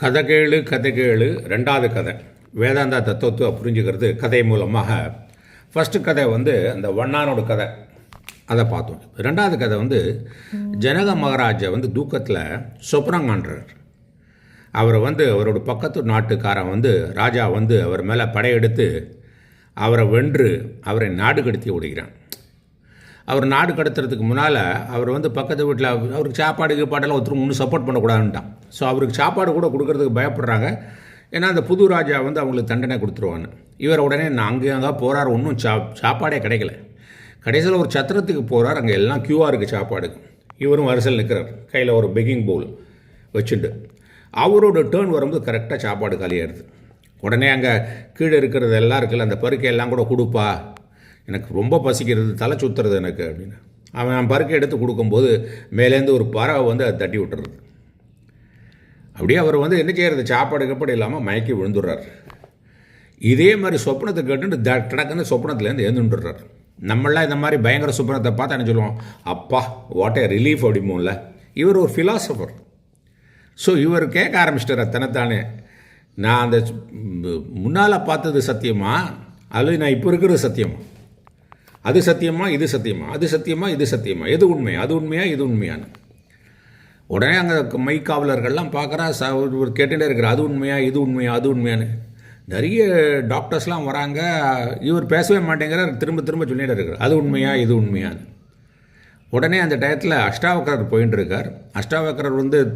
கதை கேளு ரெண்டாவது கதை வேதாந்தா தத்துவத்தை புரிஞ்சுக்கிறது கதை மூலமாக. ஃபஸ்ட்டு கதை அந்த வண்ணானோட கதை, அதை பார்த்தோம். ரெண்டாவது கதை ஜனக மகாராஜா தூக்கத்தில் சொப்னம் காண்றார். அவரை அவரோட பக்கத்து நாட்டுக்காரன் ராஜா அவர் மேலே படையெடுத்து அவரை வென்று அவரை நாடு கடத்தி விடுகிறான். அவர் நாடு கடத்துறதுக்கு முன்னால் அவர் பக்கத்து வீட்டில் அவருக்கு சாப்பாடு கீப்பாடெல்லாம் ஒருத்தரும் ஒன்றும் சப்போர்ட் பண்ணக்கூடாதுன்ட்டான். ஸோ அவருக்கு சாப்பாடு கூட கொடுக்கறதுக்கு பயப்படுறாங்க. ஏன்னா அந்த புது ராஜா அவங்களுக்கு தண்டனை கொடுத்துருவான்னு. இவர் உடனே நான் அங்கே போகிறார், ஒன்றும் சாப்பாடே கிடைக்கல. கடைசியில் ஒரு சத்திரத்துக்கு போகிறார், அங்கே எல்லாம் க்யூவாக இருக்குது சாப்பாடுக்கு. இவரும் வரிசையில் நிற்கிறார், கையில் ஒரு பெக்கிங் பவுல் வச்சுட்டு. அவரோட டேர்ன் வரும்போது கரெக்டாக சாப்பாடு காலியாகிடுது. உடனே அங்கே கீழே இருக்கிறது எல்லாம் இருக்குல்ல, அந்த பருக்கையெல்லாம் கூட கொடுப்பா, எனக்கு ரொம்ப பசிக்கிறது, தலை சுற்றுறது எனக்கு அப்படின்னு. அவன் பருக்கை எடுத்து கொடுக்கும்போது மேலேருந்து ஒரு பறவை அதை தட்டி விட்டுறது. அப்படியே அவர் என்ன செய்கிறது, சாப்பாடு கப்பாடு இல்லாமல் மயக்கி விழுந்துடுறார். இதே மாதிரி சொப்னத்தை கேட்டுட்டு டக்குன்னு சொப்னத்துலேருந்து எழுந்துட்டுறார். நம்மளாம் இந்த மாதிரி பயங்கர சொப்னத்தை பார்த்து என்ன சொல்லுவோம், அப்பா வாட் ஏ ரிலீஃப் அப்படிமோல. இவர் ஒரு ஃபிலாசபர். ஸோ இவர் கேட்க ஆரம்பிச்சிட்டார் தன்னைத்தானே, நான் அந்த முன்னால் பார்த்தது சத்தியமா, அது நான் இப்போ இருக்கிறது சத்தியமா, அது சத்தியமா இது சத்தியமா, அது சத்தியமா இது சத்தியமா, எது உண்மையா, அது உண்மையா இது உண்மையான்னு. உடனே அங்கே மைக்காவலர்கள்லாம் பார்க்குறா, கேட்டுகிட்டே இருக்கிற, அது உண்மையா இது உண்மையா அது உண்மையான்னு. நிறைய டாக்டர்ஸ்லாம் வராங்க, இவர் பேசவே மாட்டேங்கிறார், திரும்ப திரும்ப சொல்லிகிட்டே இருக்கிறார், அது உண்மையா இது உண்மையான்னு. உடனே அந்த டயத்தில் அஷ்டாவக்கரர் போயின்னு இருக்கார். அஷ்டாவக்கரர்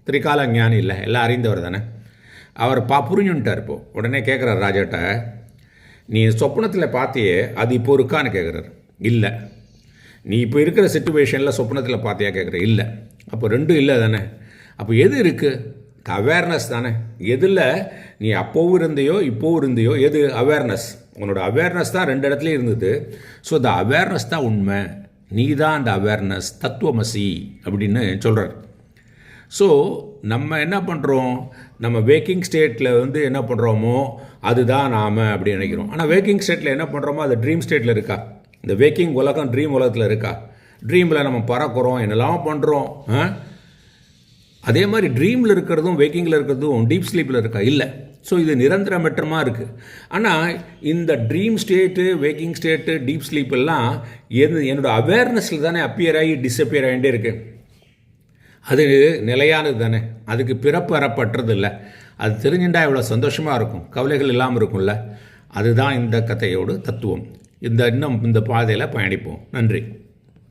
திரிகால ஞானி இல்லை, எல்லாம் அறிந்தவர் தானே. அவர் புரிஞ்சுட்டார். இப்போது உடனே கேட்குறார் ராஜாட்ட, நீ சொப்னத்தில் பார்த்தியே அது இப்போ இருக்கான்னு கேட்குறாரு. இல்லை. நீ இப்போ இருக்கிற சிச்சுவேஷனில் சொப்னத்தில் பார்த்தியா கேட்குற, இல்லை. அப்போ ரெண்டும் இல்லை தானே. அப்போ எது இருக்குது, அவேர்னஸ் தானே. எதில் நீ அப்போவும் இருந்தையோ இப்போவும் இருந்தையோ, எது அவேர்னஸ், உன்னோட அவேர்னஸ் தான் ரெண்டு இடத்துலையும் இருந்தது. ஸோ த அவேர்னஸ் தான் உண்மை, நீ தான் அந்த அவேர்னஸ், தத்துவமசி அப்படின்னு சொல்கிறார். ஸோ நம்ம என்ன பண்ணுறோம், நம்ம வேக்கிங் ஸ்டேட்டில் என்ன பண்ணுறோமோ அதுதான் நாம் அப்படி நினைக்கிறோம். ஆனால் வேக்கிங் ஸ்டேட்டில் என்ன பண்ணுறோமோ அது ட்ரீம் ஸ்டேட்டில் இருக்கா? இந்த வேக்கிங் உலகம் ட்ரீம் உலகத்தில் இருக்கா? ட்ரீமில் நம்ம பறக்கிறோம், என்னெல்லாம் பண்ணுறோம். அதே மாதிரி ட்ரீமில் இருக்கிறதும் வேக்கிங்கில் இருக்கிறதும் டீப் ஸ்லீப்பில் இருக்கா? இல்லை. ஸோ இது நிரந்தரமற்றமாக இருக்குது. ஆனால் இந்த dream state, waking state, deep sleep எல்லாம் என்னோடய அவேர்னஸில் தானே அப்பியர் ஆகி டிஸப்பியர் ஆகிட்டே இருக்குது. அது நிலையானது தானே, அதுக்கு பிறப்பு அறப்பற்றது இல்லை. அது தெரிஞ்சுட்டா இவ்வளோ சந்தோஷமாக இருக்கும், கவலைகள் இல்லாமல் இருக்கும்ல. அதுதான் இந்த கதையோட தத்துவம். இன்னும் இந்த பாதையில் பயணிப்போம். நன்றி.